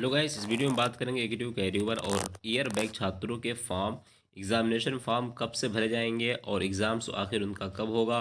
Hello guys, इस video में बात करेंगे एग्जीक्यूटिव कैरियर और ईयर बैक छात्रों के फॉर्म एग्जामिनेशन फॉर्म कब से भरे जाएंगे और एग्ज़ाम्स आखिर उनका कब होगा।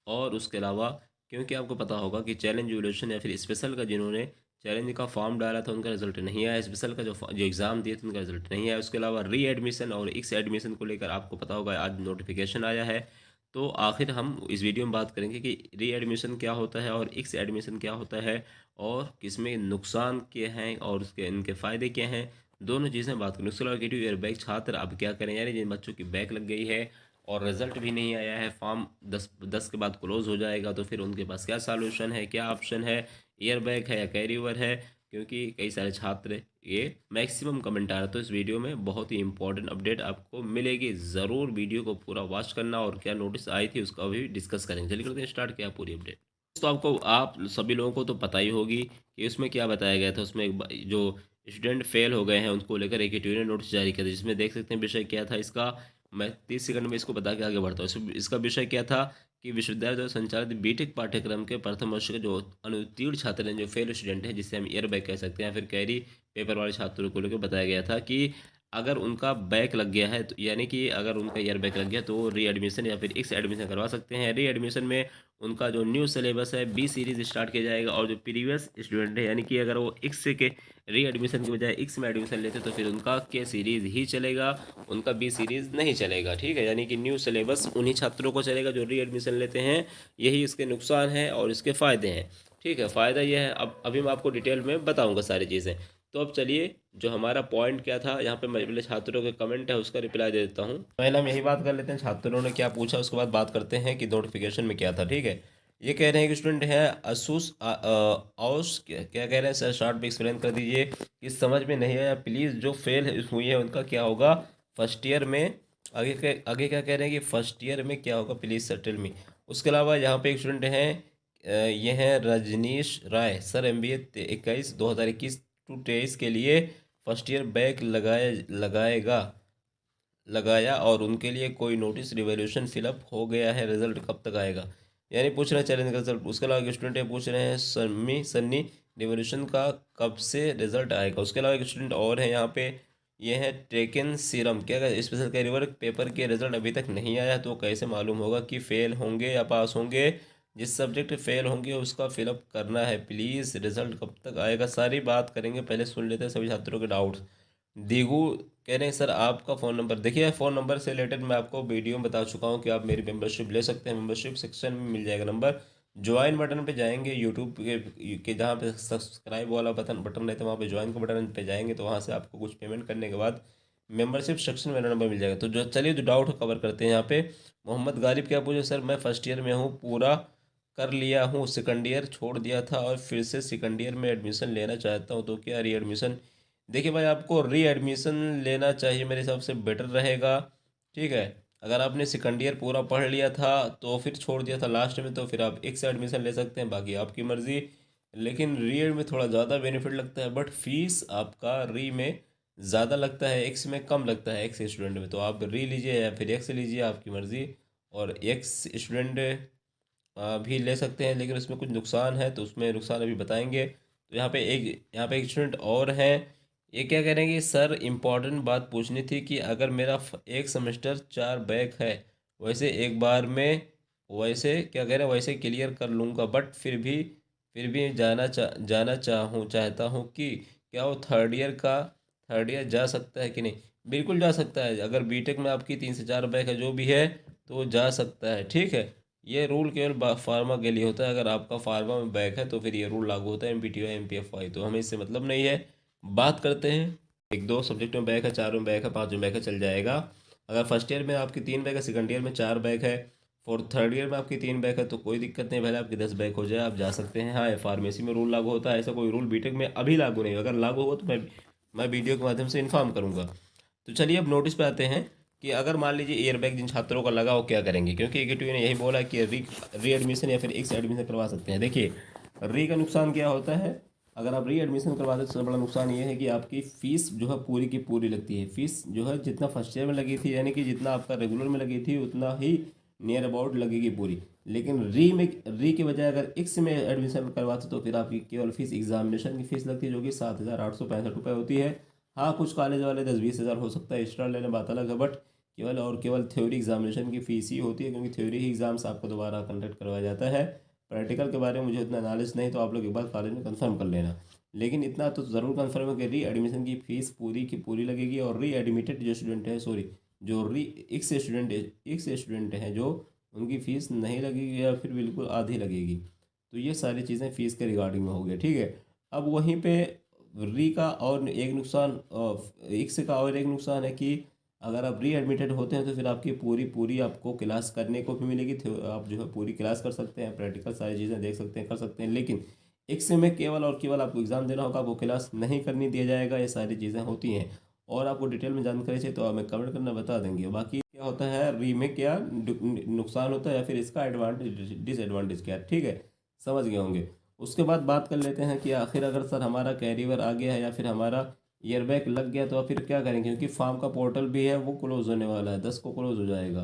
और उसके अलावा क्योंकि आपको पता होगा कि चैलेंज इवोल्यूशन या फिर स्पेशल का जिन्होंने चैलेंज का फॉर्म डाला था उनका रिजल्ट नहीं आया, स्पेशल का जो एग्ज़ाम दिए थे उनका रिजल्ट नहीं आया। उसके अलावा री एडमिशन और एक्स एडमिशन को लेकर आपको पता होगा आज नोटिफिकेशन आया है। तो आखिर हम इस वीडियो में बात करेंगे कि री एडमिशन क्या होता है और एक्स एडमिशन क्या होता है और किसमें नुकसान क्या हैं और उसके इनके फ़ायदे क्या हैं, दोनों चीज़ें बात करें। उसके अलावा नेगेटिव ईयर बैक छात्र अब क्या करें, यानी जिन बच्चों की बैक लग गई है और रिजल्ट भी नहीं आया है, फॉर्म 10 के बाद क्लोज हो जाएगा, तो फिर उनके पास क्या सॉल्यूशन है, क्या ऑप्शन है, ईयर बैक है या कैरीवर है। क्योंकि कई सारे छात्र ये मैक्सिमम कमेंट आ रहा है, तो इस वीडियो में बहुत ही इंपॉर्टेंट अपडेट आपको मिलेगी। ज़रूर वीडियो को पूरा वॉच करना और क्या नोटिस आई थी उसका भी डिस्कस करेंगे। चलिए करते हैं स्टार्ट, किया पूरी अपडेट। तो आपको आप सभी लोगों को तो पता ही होगी कि उसमें क्या बताया गया था। उसमें जो स्टूडेंट फेल हो गए हैं उनको लेकर एक ट्यूटोरियल नोटिस जारी किया था, जिसमें देख सकते हैं विषय क्या था इसका। मैं 30 सेकंड में इसको बता के आगे बढ़ता हूँ। इसका विषय क्या था कि विश्वविद्यालय द्वारा संचालित बीटेक पाठ्यक्रम के प्रथम वर्ष के जो अनुत्तीर्ण छात्र हैं, जो फेल स्टूडेंट हैं, जिसे हम ईयर बैक कह सकते हैं या फिर कैरी पेपर वाले छात्रों को लेकर बताया गया था कि अगर उनका बैक लग गया है, तो यानी कि अगर उनका ईयर बैक लग गया तो वो री एडमिशन या फिर एक्स एडमिशन करवा सकते हैं। री एडमिशन में उनका जो न्यू सिलेबस है बी सीरीज़ स्टार्ट किया जाएगा, और जो प्रीवियस स्टूडेंट है यानी कि अगर वो एक्स के री एडमिशन की बजाय एक्स में एडमिशन लेते तो फिर उनका के सीरीज़ ही चलेगा, उनका बी सीरीज़ नहीं चलेगा। ठीक है, यानी कि न्यू सिलेबस उन्हीं छात्रों को चलेगा जो री एडमिशन लेते हैं। यही इसके नुकसान है और इसके फ़ायदे हैं। ठीक है, फ़ायदा यह है, अब अभी मैं आपको डिटेल में बताऊँगा सारी चीज़ें। तो अब चलिए, जो हमारा पॉइंट क्या था यहाँ पे, मैं पहले छात्रों के कमेंट है उसका रिप्लाई दे देता हूँ। पहले हम यही बात कर लेते हैं छात्रों ने क्या पूछा, उसके बाद बात करते हैं कि नोटिफिकेशन में क्या था। ठीक है, ये कह रहे हैं कि स्टूडेंट है असूस औस क्या क्या कह रहे हैं सर, शॉर्ट में एक्सप्लेन कर दीजिए कि समझ में नहीं आया प्लीज़। जो फेल हुई है उनका क्या होगा फर्स्ट ईयर में, आगे क्या कह रहे हैं कि फर्स्ट ईयर में क्या होगा प्लीज़ सेटल मी। उसके अलावा यहाँ पे एक स्टूडेंट हैं, ये हैं रजनीश राय सर, MBA 21 टू 23 के लिए फर्स्ट ईयर बैक लगाएगा लगाया और उनके लिए कोई नोटिस रिवोल्यूशन फिलअप हो गया है, रिजल्ट कब तक आएगा। यानी पूछ रहे हैं चैलेंज का रिजल्ट। उसके अलावा एक स्टूडेंट ये पूछ रहे हैं सन्नी रिवोल्यूशन का कब से रिजल्ट आएगा। उसके अलावा एक स्टूडेंट और है यहाँ पे, ये है टेकन सीरम, क्या स्पेशल कैरियर पेपर के रिजल्ट अभी तक नहीं आया, तो कैसे मालूम होगा कि फेल होंगे या पास होंगे। जिस सब्जेक्ट फेल होंगे उसका फिलअप करना है प्लीज़, रिजल्ट कब तक आएगा, सारी बात करेंगे। पहले सुन लेते हैं सभी छात्रों के डाउट्स। दीगू कह रहे हैं सर आपका फ़ोन नंबर, देखिए फ़ोन नंबर से रिलेटेड मैं आपको वीडियो में बता चुका हूँ कि आप मेरी मेंबरशिप ले सकते हैं। मेंबरशिप सेक्शन में मिल जाएगा नंबर, ज्वाइन बटन पे जाएंगे, यूट्यूब के जहाँ पे सब्सक्राइब वाला बटन बटन रहता है वहाँ पे ज्वाइन के बटन पे जाएंगे, तो वहाँ से आपको कुछ पेमेंट करने के बाद मेंबरशिप सेक्शन में नंबर मिल जाएगा। तो जो चलिए जो डाउट कवर करते हैं यहाँ पे। मोहम्मद गालिब क्या पूछे, सर मैं फर्स्ट ईयर में हूँ, पूरा कर लिया हूँ, सेकंड ईयर छोड़ दिया था और फिर से सेकंड ईयर में एडमिशन लेना चाहता हूँ, तो क्या री एडमिशन। देखिए भाई, आपको री एडमिशन लेना चाहिए, मेरे हिसाब से बेटर रहेगा। ठीक है, अगर आपने सेकंड ईयर पूरा पढ़ लिया था तो फिर छोड़ दिया था लास्ट में, तो फिर आप एक से एडमिशन ले सकते हैं, बाकी आपकी मर्ज़ी। लेकिन री एड में थोड़ा ज़्यादा बेनिफिट लगता है, बट फीस आपका री में ज़्यादा लगता है, एक्स में कम लगता है। एक्स स्टूडेंट में तो आप री लीजिए या फिर एक्स लीजिए, आपकी मर्ज़ी। और एक्स स्टूडेंट भी ले सकते हैं, लेकिन उसमें कुछ नुकसान है, तो उसमें नुकसान अभी बताएंगे। तो यहाँ पे एक स्टूडेंट और हैं, ये क्या कह रहे हैं कि सर इम्पॉर्टेंट बात पूछनी थी कि अगर मेरा एक सेमेस्टर 4 बैक है, वैसे एक बार में, वैसे क्या कह रहे हैं वैसे क्लियर कर लूँगा, बट फिर भी चाहता हूँ कि क्या वो थर्ड ईयर जा सकता है कि नहीं। बिल्कुल जा सकता है, अगर बीटेक में आपकी 3 से 4 बैक है जो भी है, तो वो जा सकता है। ठीक है, ये रूल केवल फार्मा के लिए होता है, अगर आपका फार्मा में बैक है तो फिर ये रूल लागू होता है, MPTY MPFY, तो हमें इससे मतलब नहीं है। बात करते हैं, एक दो सब्जेक्ट में बैक है, चारों में बैक है, पाँचों में बैक है, चल जाएगा। अगर फर्स्ट ईयर में आपकी 3 बैक है, सेकंड ईयर में 4 बैक है, फोर्थ थर्ड ईयर में आपकी 3 बैक है, तो कोई दिक्कत नहीं, पहले आपकी 10 बैक हो जाए आप जा सकते हैं। हाँ, फार्मेसी में रूल लागू होता है, ऐसा कोई रूल बीटेक में अभी लागू नहीं, अगर लागू हो तो मैं वीडियो के माध्यम से इन्फॉर्म करूँगा। तो चलिए अब नोटिस पे आते हैं कि अगर मान लीजिए ईयर बैग जिन छात्रों का लगा वो क्या करेंगे, क्योंकि एकेटिव ने यही बोला कि री एडमिशन या फिर एक्स एडमिशन करवा सकते हैं। देखिए, री का नुकसान क्या होता है, अगर आप री एडमिशन करवाते हैं तो सबसे बड़ा नुकसान ये है कि आपकी फ़ीस जो है पूरी की पूरी लगती है। फ़ीस जो है जितना फर्स्ट ईयर में लगी थी, यानी कि जितना आपका रेगुलर में लगी थी उतना ही नियर अबाउट लगेगी पूरी। लेकिन री के बजाय अगर इक्स में एडमिशन करवाते तो फिर आपकी केवल फीस एग्जामिनेशन की फ़ीस लगती है, जो कि 7,865 होती है। हाँ, कुछ कॉलेज वाले 10-20 हज़ार हो सकता है एक्स्ट्रा लेने, बात अलग है, बट केवल और केवल थ्योरी एग्जामिनेशन की फ़ीस ही होती है, क्योंकि थ्योरी ही एग्ज़ाम्स आपको दोबारा कंडक्ट करवाया जाता है। प्रैक्टिकल के बारे में मुझे उतना नॉलेज नहीं, तो आप लोग एक बार कॉलेज में कंफर्म कर लेना। लेकिन इतना तो ज़रूर कंफर्म है कि री एडमिशन की फ़ीस पूरी की पूरी लगेगी, और री एडमिटेड जो स्टूडेंट है, सॉरी, जो री एक्स स्टूडेंट हैं जो, उनकी फ़ीस नहीं लगेगी या फिर बिल्कुल आधी लगेगी। तो ये सारी चीज़ें फ़ीस के रिगार्डिंग में हो गया, ठीक है। अब वहीं पे री का और एक नुकसान, एक्स का और एक नुकसान है कि अगर आप री एडमिटेड होते हैं तो फिर आपकी पूरी पूरी आपको क्लास करने को भी मिलेगी, आप जो है पूरी क्लास कर सकते हैं, प्रैक्टिकल सारी चीज़ें देख सकते हैं, कर सकते हैं। लेकिन एक्स में केवल और केवल आपको एग्ज़ाम देना होगा, आपको क्लास नहीं करनी दिया जाएगा। ये सारी चीज़ें होती हैं, और आपको डिटेल में जानकारी चाहिए तो हमें कमेंट करना बता देंगे। बाकी क्या होता है री में, क्या नुकसान होता है या फिर इसका एडवांटेज डिसएडवांटेज क्या है, ठीक है, समझ गए होंगे। उसके बाद बात कर लेते हैं कि आखिर अगर सर हमारा कैरियर आ गया है या फिर हमारा ईयर बैक लग गया तो फिर क्या करेंगे, क्योंकि फार्म का पोर्टल भी है वो क्लोज होने वाला है, 10 को क्लोज हो जाएगा।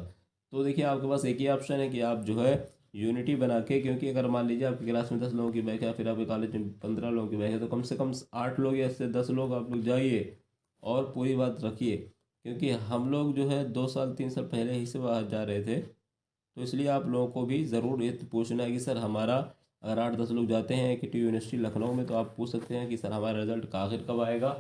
तो देखिए आपके पास एक ही ऑप्शन है कि आप जो है यूनिटी बना के, क्योंकि अगर मान लीजिए आपकी क्लास में 10 लोगों की बैक है या फिर आपके कॉलेज में 15 लोगों की बैक है, तो कम से कम 8 लोग या इससे 10 लोग आप लोग जाइए और पूरी बात रखिए। क्योंकि हम लोग जो है 2 साल 3 साल पहले ही से बाहर जा रहे थे, तो इसलिए आप लोगों को भी ज़रूर ये पूछना है कि सर हमारा, अगर 8-10 लोग जाते हैं के टी यूनिवर्सिटी लखनऊ में, तो आप पूछ सकते हैं कि सर हमारा रिजल्ट आखिर कब आएगा।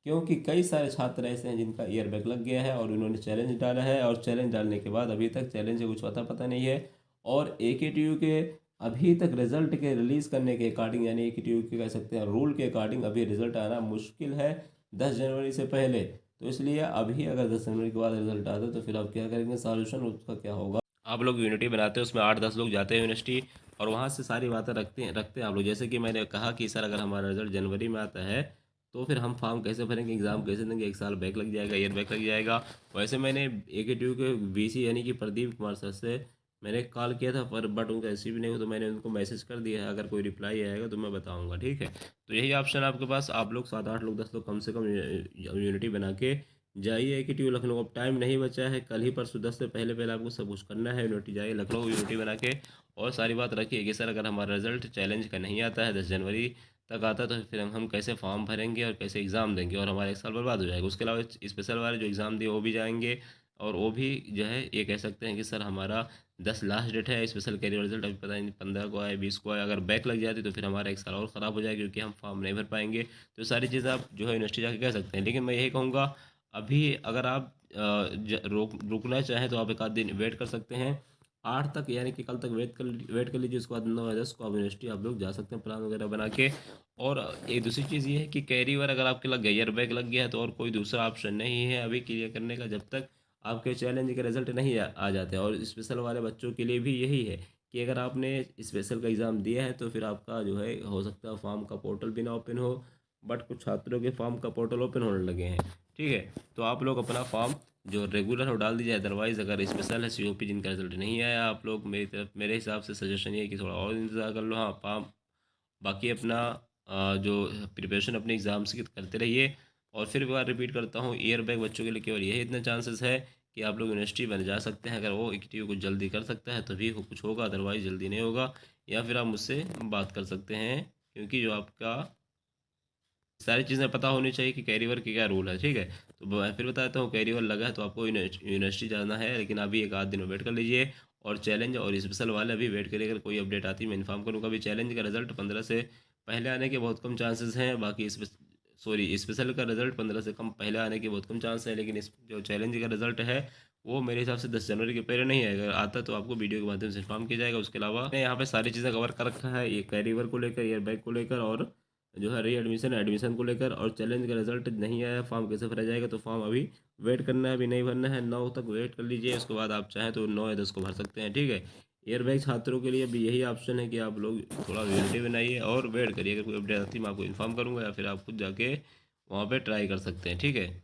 क्योंकि कई सारे छात्र ऐसे हैं जिनका ईयर बैक लग गया है और उन्होंने चैलेंज डाला है, और चैलेंज डालने के बाद अभी तक चैलेंज का कुछ पता पता नहीं है। और ए के टी यू के अभी तक रिजल्ट के रिलीज़ करने के अकॉर्डिंग, यानी ए के टी यू के कह सकते हैं रूल के अकॉर्डिंग, अभी रिजल्ट आना मुश्किल है 10 जनवरी से पहले। तो इसलिए अभी अगर 10 जनवरी के बाद रिजल्ट आता है तो फिर आप क्या करेंगे, सॉल्यूशन उसका क्या होगा। आप लोग यूनिटी बनाते हैं, उसमें 8-10 लोग जाते हैं यूनिवर्सिटी, और वहाँ से सारी बातें रखते हैं आप लोग। जैसे कि मैंने कहा कि सर अगर हमारा रिजल्ट जनवरी में आता है तो फिर हम फॉर्म कैसे भरेंगे, एग्ज़ाम कैसे देंगे, 1 साल बैक लग जाएगा, ईयर बैक लग जाएगा। वैसे मैंने ए के टी यू के वीसी यानी कि प्रदीप कुमार सर से मैंने कॉल किया था, पर बट उनका रिसीव नहीं हुआ, तो मैंने उनको मैसेज कर दिया है, अगर कोई रिप्लाई आएगा तो मैं बताऊंगा, ठीक है। तो यही ऑप्शन है आपके पास, आप लोग 7-8 लोग 10 लोग कम से कम यूनिटी बना के जाइए कि टी लखनऊ। अब टाइम नहीं बचा है, कल ही परसों 10 से पहले पहले आपको सब कुछ करना है। यूनिटी जाइए लखनऊ, यूनिटी बना के, और सारी बात रखिए कि सर अगर हमारा रिजल्ट चैलेंज का नहीं आता है, 10 जनवरी तक आता है, तो फिर हम कैसे फॉर्म भरेंगे और कैसे एग्ज़ाम देंगे, और हमारा 1 साल बर्बाद हो जाएगा। उसके अलावा स्पेशल वाले जो एग्ज़ाम दिए वो भी जाएंगे, और वो भी जो है ये कह सकते हैं कि सर हमारा 10 लास्ट डेट है, स्पेशल कैरियर रिजल्ट अभी पता नहीं 15 को आए 20 को आए, अगर बैक लग जाती तो फिर हमारा 1 साल और ख़राब हो जाएगा, क्योंकि हम फॉर्म नहीं भर पाएंगे। तो सारी चीज़ें आप जो है यूनिवर्सिटी जाके कह सकते हैं। लेकिन मैं यही कहूँगा, अभी अगर आप रुकना चाहें तो आप एक आध दिन वेट कर सकते हैं, 8 तक, यानी कि कल तक वेट कर लीजिए। उसके बाद 9 या 10 को आप यूनिवर्सिटी आप लोग जा सकते हैं प्लान वगैरह बना के। और एक दूसरी चीज़ ये है कि कैरियर अगर आपके लग गया, ईयर बैक लग गया है, तो और कोई दूसरा ऑप्शन नहीं है अभी क्लियर करने का, जब तक आपके चैलेंज के रिजल्ट नहीं आ जाते। और स्पेशल वाले बच्चों के लिए भी यही है कि अगर आपने स्पेशल का एग्ज़ाम दिया है तो फिर आपका जो है हो सकता है फॉर्म का पोर्टल भी ना ओपन हो, बट कुछ छात्रों के फॉर्म का पोर्टल ओपन होने लगे हैं, ठीक है। तो आप लोग अपना फॉर्म जो रेगुलर हो डाल दीजिए। अदरवाइज़ अगर स्पेशल है सीओपी जिनका रिजल्ट नहीं आया, आप लोग मेरे हिसाब से सजेशन ये है कि थोड़ा और इंतज़ार कर लो। हाँ, फॉर्म बाकी अपना जो प्रिपरेशन अपने एग्ज़ाम्स की करते रहिए। और फिर एक बार रिपीट करता हूँ, ईयर बैक बच्चों के लिए केवल यही इतना चांसेस है कि आप लोग यूनिवर्सिटी बन जा सकते हैं, अगर वो एक्टिव कुछ जल्दी कर सकता है तभी कुछ होगा, अदरवाइज़ जल्दी नहीं होगा। या फिर आप मुझसे बात कर सकते हैं, क्योंकि जो आपका सारी चीज़ें पता होनी चाहिए कि कैरियर के क्या रूल है, ठीक है। तो मैं फिर बताता हूँ, कैरियर लगा है तो आपको यूनिवर्सिटी जाना है, लेकिन अभी एक आध दिन वेट कर लीजिए। और चैलेंज और स्पेशल वाले अभी वेट करिए, अगर कोई अपडेट आती है मैं इन्फॉर्म करूँगा। अभी चैलेंज का रिजल्ट 15 से पहले आने के बहुत कम चांसेस हैं, बाकी स्पेशल का रिजल्ट 15 से कम पहले आने के बहुत कम चांस है। लेकिन इस जो चैलेंज का रिजल्ट है वो मेरे हिसाब से 10 जनवरी के पहले नहीं आएगा, अगर आता तो आपको वीडियो के माध्यम से इन्फॉर्म किया जाएगा। उसके अलावा मैं यहाँ पे सारी चीज़ें कवर कर रखा है, ये कैरियर को लेकर, ईयर बैग को लेकर, और जो है री एडमिशन को लेकर। और चैलेंज का रिजल्ट नहीं आया, फॉर्म कैसे भरा जाएगा, तो फॉर्म अभी वेट करना है, अभी नहीं भरना है, 9 तक वेट कर लीजिए। उसके बाद आप चाहें तो 9 या 10 को भर सकते हैं, ठीक है। ईयर बैग छात्रों के लिए भी यही ऑप्शन है कि आप लोग थोड़ा यूनिटी बनाइए और वेट करिए, अगर कोई अपडेट आती है मैं आपको इन्फॉर्म करूँगा, या फिर आप खुद जाके वहाँ पे ट्राई कर सकते हैं, ठीक है।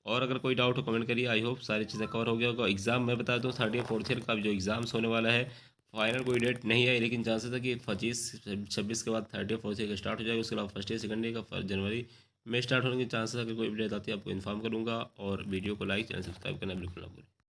और अगर कोई डाउट हो कमेंट करिए। आई होप सारी चीज़ें कवर हो गया होगा। एग्ज़ाम मैं बता दूँ, 3rd या 4th ईयर का जो एग्ज़ाम्स होने वाला है, फाइनल कोई डेट नहीं आई, लेकिन चांसेस है कि 25-26 के बाद 3rd या 4th ईयर का स्टार्ट हो जाएगा। उसके अलावा 1st ईयर 2nd ईयर का 1 जनवरी में स्टार्ट होने के चांसेस है। अगर कोई अपडेट आती है आपको इन्फॉर्म करूँगा। और वीडियो को लाइक, चैनल सब्सक्राइब करना बिल्कुल ना भूलें।